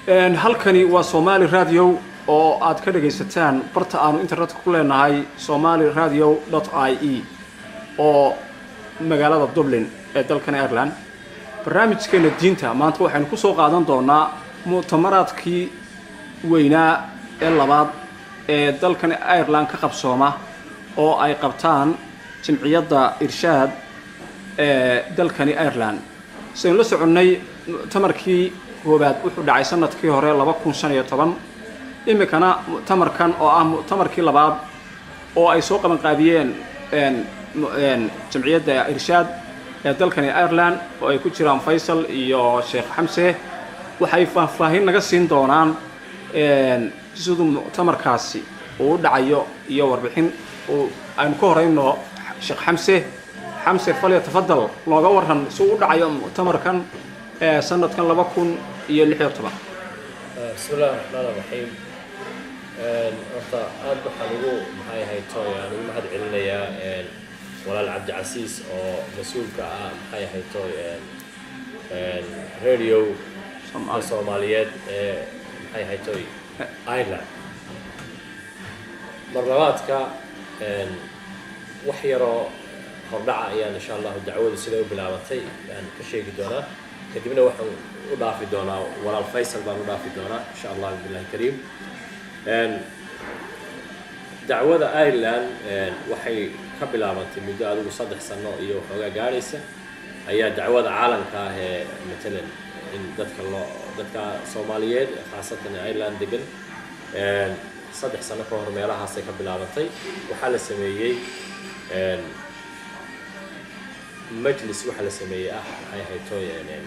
halkani waa Somali Radio oo aad ka dhageysataan barta aanu internet ku leenahay somali.radio.ie oo magaalada Dublin ee dalkan Ireland. barnaamijkeena diinta maanta waxaan ku soo qaadan doonaa mu'tamaraadkii weynaa ee labaad ee dalkan Ireland ka qabsooma oo ay qabtaan jamciyadda Irshaad ee dalkan Ireland. Seen la soconay mu'tamarkii koobaad wuxuu dhacay sanadkii hore 2015 imikana mu'tamarkan oo ah mu'tamarkii labaad oo ay soo qaban qaabiyeen jamciyadda Irshaad ee dalkan Ireland oo ay ku jiraan Faisal iyo Sheikh Xamse waxay faahfaahin naga siin doonaan sidoo mu'tamarkaasi uu dhacayo iyo warbixin oo aan ku horeyno Sheikh Xamse falyatafadal looga waran soo u dhacayo mu'tamarkan sanadkan 2016. بسم الله الرحمن الرحيم. أرتا بحلو محي هاي توي أنا ما حد علنا يا ولا العبد عسيس أو مسؤول محي هاي توي راديو الصوماليات محي هاي توي آيرلاند مرات كا وحيرة هربعة يعني إن شاء الله الدعوة السلام بالعواتي يعني كشيء دونا كدبنا وحن وضافي دونا ولا الفيصل بان وضافي دونا إن شاء الله بالله الكريم. دعوة آيرلاند وحي قبل عواتي مدة أدو صدح سنة إيو حوجا جالسة هي دعوة عالم كاه مثلا إن ذاتك صوماليات خاصة آيرلاند دقن صدح سنة كهر ميلها هسه قبل عواتي وحال سمية مجلس وحلا سمية هاي توي يعني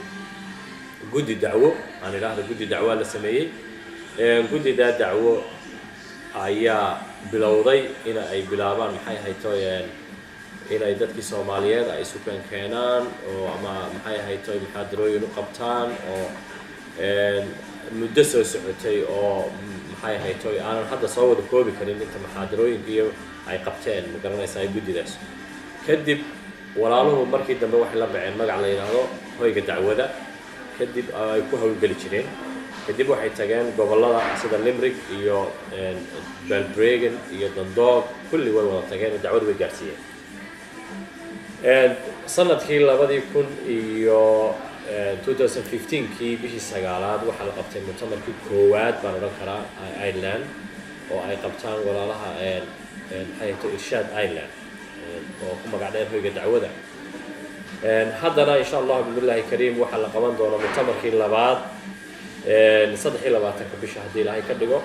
جودي دعوة أنا لاحظ جودي دعوة لسمية جودي ده دعوة أيا بلوضي هنا أي بلابان هاي توي يعني هنا يدك الصوماليات أي سكان كينان أو أما هاي توي محاضروي نقبتان أو مدرسة سعودي أو هاي توي أنا حتى صور كوبي كريم أنت محاضروي كيو أي قبتين مقارنة ساي جودي ده كدب walaaluhu markii dambe wax la baceen magac la yiraahdo hoyga dacwada kadib ay ku hawlgali jireen kadib waxay tageen gobolada sida Limerick iyo Balbriggan iyo Dundalk kulli way wada tageen dacwad way gaarsiiyeen sanadkii 2000 iyo 2015 kii bishii sagaalaad waxa la qabtay mu'tamarkii koowaad baan oran karaa Ireland oo ay qabtaan walaalaha hay'adda Irshaad Ireland وكما قاعد يفرق الدعوة حضرنا إن شاء الله بالله الكريم وحل قمان دونا مؤتمر كي لبعض نصدق إلى بعض تكبيش هدي لهاي كدقو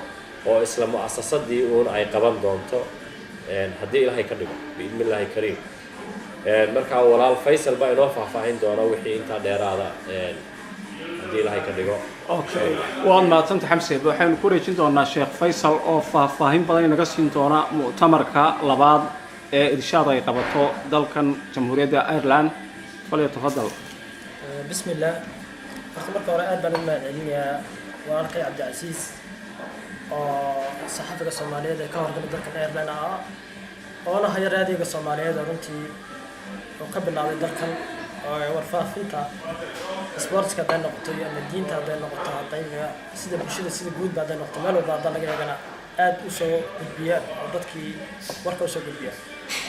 أو إسلام مؤسسات دي ون أي قمان دونتو هدي لهاي كدقو بإذن الله الكريم مركا ولا الفيصل بقى نوفع فاهين دونا وحي إنت دير هذا هدي لهاي كدقو. أوكي. وأنا تنت حمسة بحين كوري جندونا الشيخ فيصل أو فاهين بدين نقصين دونا مؤتمر كلبعض إرشاد أي قبضته دلكن جمهورية إيرلاند فليتفضل. بسم الله. أخبرك ورقات بلما العلمية وأرقي عبد العزيز صحافة الصومالية ذي كهر قبل دلكن إيرلاند وأنا هاي رادي الصومالية دارنتي وقبل على دلكن ورفاه فيتا سبورتس كذا نقطة أما الدين تابع نقطة طيب سيدا بشيء سيدا جود بعد نقطة ماله بعد لقى أنا aad u soo gudbiya oo dadkii warka u soo gudbiya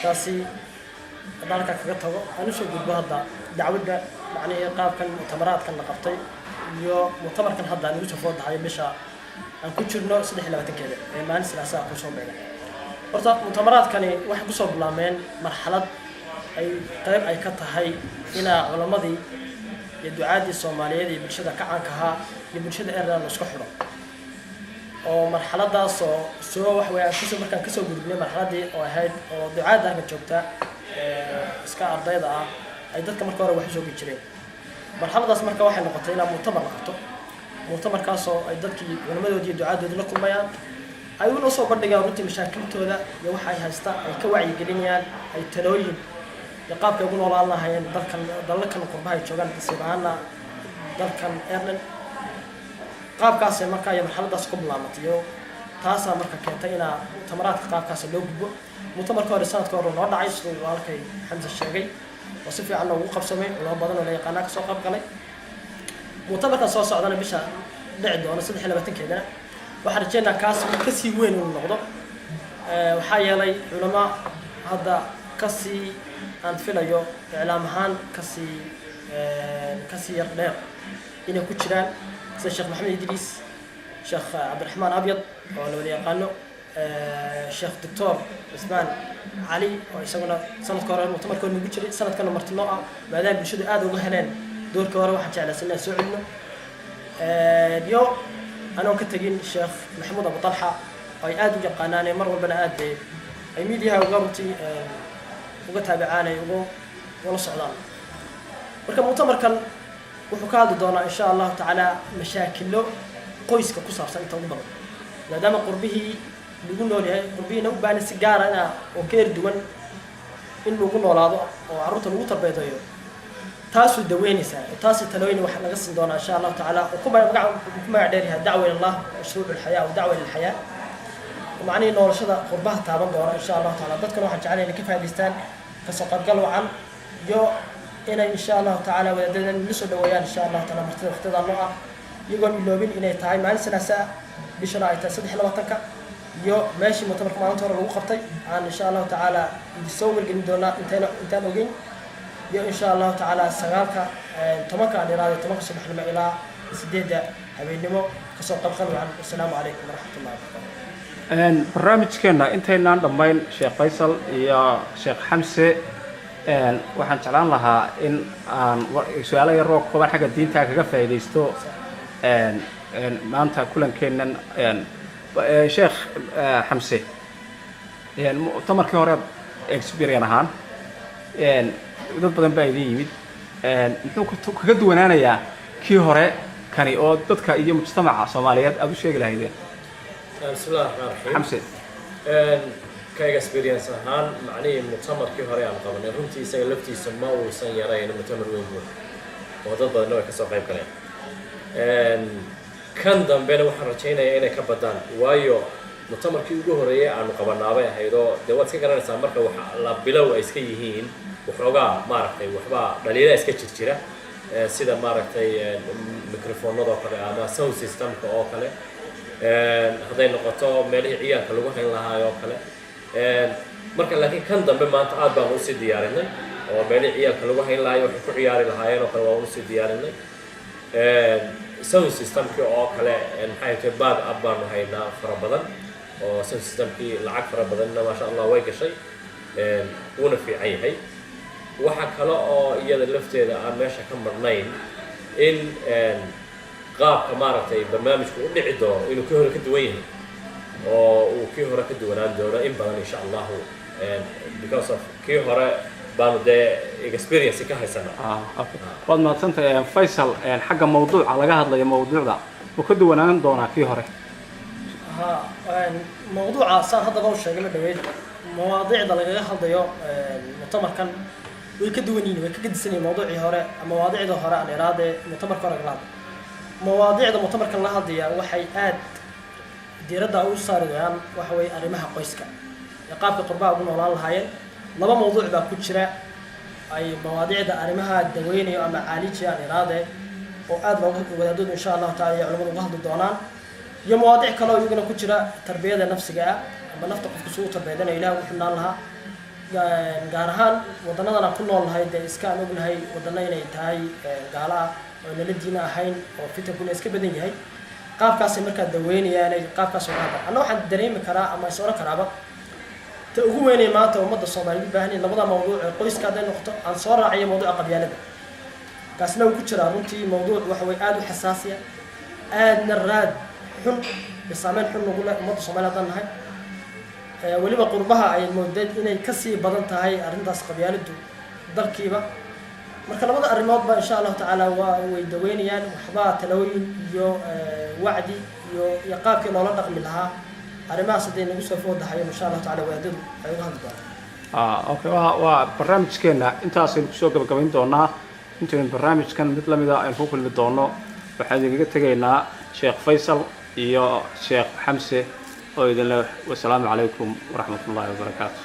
taasi dalka kaga tago aan soo gudbo hadda dacwadda macnaheedu qaabkan mu'tamaraadkan la qabtay iyo mu'tamarkan hadda aan soo foodahay bisha aan ku jirno 23keeda ee maalin Salaasaa ku soo beeray horta mu'tamaraadkani waxay ku soo bilaabeen marxalad ay qayb ay ka tahay ina culamadii iyo ducaadii Soomaaliyeed iyo bulshada ka caanka ah iyo bulshada Ireland isku xidho oo marxaladaas soo wax weey ku soo markaan ka soo gudbinay marxaladii oo ahayd oo ducaada ka joogta iska ardayda ah ay dadka marka hore wax soo gudbiyeen marxaladaas marka waxay noqotay inaan mu'tamar qabto mu'tamarkaas oo ay dadkii culamadoodii ducaadooda la kulmayaan ay u soo bandhigaan runtii mashaakiltooda iyo waxa ay haystaan ay ka wacyi gelinayaan ay talooyin iyo qaabka ugu noolaan lahaayeen dalkan qurbaha ay joogaan sibaana dalkan Ireland qaabkaas marka ay marxaladaas ku bilaabantay taasa marka keentay ina mu'tamaraadka qaabkaas loo gudbo mu'tamarka hore sanadka hore noo dhacay sidoo halkay Xamza sheegay oo si fiican ugu qabsamay oo badan oo la yaqaan ka soo qayb galay mu'tamarka soo socdana bisha dhici doono 23 waxaan rajeynaa kaas kasii weyn inuu noqdo waxaa yeelay culamo hadda kasii aan filayo iclaam ahaan kasii yar dheer inay ku jiraan sida sheekh maxamed idriis sheekh cabdiraxmaan abyad oo la wada yaqaano sheekh doctor cusmaan cali oo isaguna sanadka hore mutamarkood nagu jiray sanadkana martino ah maadaama bulshadu aad uga heleen doorka hore waxaan jeclaysan inaan soo celino iyo anoo ka tegin sheekh maxamuud abu talxa oo ay aad u yaqaanaaneen mar walbana aad ay miidiyaha uga runtii uga taabicaanay ugala socdaan marka mutamarkan wuxuu ka hadli doonaa insha allahu tacaala mashaakilo qoyska ku saabsan inta ugu badan maadaama qurbihii lagu nool yahay qurbihiina u baahan si gaar ah oo ka duwan in lagu noolaado oo carruurta lagu tarbeedayo taasuu daweynaysaa taasi talooyin wax laga siin doonaa insha allahu tacaala oo ku magac dheer yahay dacwa ilallah mashruuc alxayaa oo dacwa lilxayaa macnihii noolashada qurbaha taaban doona insha allahu tacaala dadkana waxaan jeclahay inay ka faa'idaystaan kasoo qaybgal wacan iyo inay insha allahu tacaala wadaadadan la soo dhaweeyaan insha allahu tacaala martida waqtiyadaa noo ah iyagoon iloobin inay tahay maalin sanaasa bishana ay tahay 23 iyo meeshii mutamarka maalinta hore lagu qabtay aan insha allahu tacaala idin soo wargelin doonaa intaan ogeyn iyo insha allahu tacaala 9 aan iraado 10 subaxnimo ilaa 8 habeenimo kasoo qaybgal wacan assalaamu calaykum waraxmatullahi wabarakaatuh barnaamijkeena intaynaan dhammayn sheekh faysal iyo sheekh xamse waxaan jeclaan lahaa in aan su-aalo yaroo kooban xagga diinta kaga faa'iidaysto maanta kulankeennan sheekh xamse mutamarkii hore experience ahaan dad badan baa idin yimid muxuu kaga duwanaanayaa kii hore kani oo dadka iyo mujtamaca Soomaaliyeed aad u sheegi lahaydeen bismillaah rahmaan rahiim xamse kayga experience ahaan macnihii mutamarkii hore aan qabanay runtii isaga laftiisa ma uusan yarayn mutamar weyn oo dad badan oo ka soo qayb galeen kan dambena waxaan rajaynayaa inay ka badaan waayo mutamarkii ugu horeeyay aanu qabanaabay ahaydoo dee waad iska garanaysaa marka wax la bilow ay iska yihiin waxoogaa maaragtay waxbaa dhaliila iska jira sida maaragtay mikrofoonada oo kale ama sound systemka oo kale hadday noqoto meelihii ciyaarka lagu hayn lahaa oo kale marka laakiin kan dambe maanta aad baan u sii diyaarinay oo meelihii ciyaarka lagu hayn lahaa waxay ku ciyaari lahaayeen oo kale waan u sii diyaarinay sound systemkii oo kale maxay tahay baad ab baanu haynaa fara badan oo sound systemkii lacag fara badanna maasha allah way gashay wuuna fiican yahay waxa kale oo iyada lafteeda aan meesha ka marnayn in qaabka maaragtay barnaamijku u dhici doono inuu kii hore ka duwan yahay oo uu kii hore ka duwanaan doono in badan insha allahu because of kii hore baanu dee experience ka haysanaa waad mahadsantahay faysal xagga mawduuca laga hadlayo mawduucda uu ka duwanaan doonaa kii hore mawduuca saan hadda loo sheegay la dhaweyd mawaadiicda lagaga hadlayo mutamarkan way ka duwan yihiin way ka gedisan yihiin mawduucii hore ama mawaadiicda hore aan iraade mutamarka hore laga hadlayo mawaadiicda mutamarkan la hadlaya waxay aad diiradda u saarayaan waxa way arrimaha qoyska ee qaabka qurbaha ugu noolaan lahaayeen laba mawduuc baa ku jira ay mawaadiicda arrimaha daweynayo ama caalijiya aan iraade oo aad looga wadaadoodu insha allahu tacaala iyo culimadu uga hadli doonaan iyo mawaadiic kale oo iyaguna ku jira tarbiyada nafsiga ah ama nafta qofka suu tarbeedana ilaah u xubnaan lahaa gaar ahaan wadanadan aan ku nool nahay dee iska aan ognahay wadana inay tahay gaalo ah oo nala diina ahayn oo fitankuna iska badan yahay qaabkaasay markaa daweynayaan qaabkaas oo hadda anna waxaan dareemi karaa ama is oran karaaba ta ugu weynay maanta ummadda Soomaaliyeed u baahan yihiin labada mawduuc ee qoyska hadday noqoto aan soo raaciyo mawduuca qabyaalada kaasna uu ku jira runtii mawduuc waxa way aad u xasaasiya aadna raad xun saameyn xun ugu leh ummadda Soomaaliyeed haddaan nahay weliba qurbaha ay moodeen inay kasii badan tahay arrintaas qabyaaladu dalkiiba marka labada arrimood ba insha Allah tacaala waa way daweynayaan waxba talooyin iyo wacdi iyo qaabkii loola dhaqmi lahaa arrimahaas hadday nagu soo foodahayo insha Allah tacaala wadaadadu ay uga hadli doonaan okay waa barnaamijkeena intaasaynu kusoo gabagabayn doonaa intayn barnaamijkan mid lamida aynu ku kulmi doono waxaan idinkaga tegaynaa sheekh faysal iyo sheekh xamse oo idin leh wassalaamu calaykum waraxmatullaahi wabarakaatu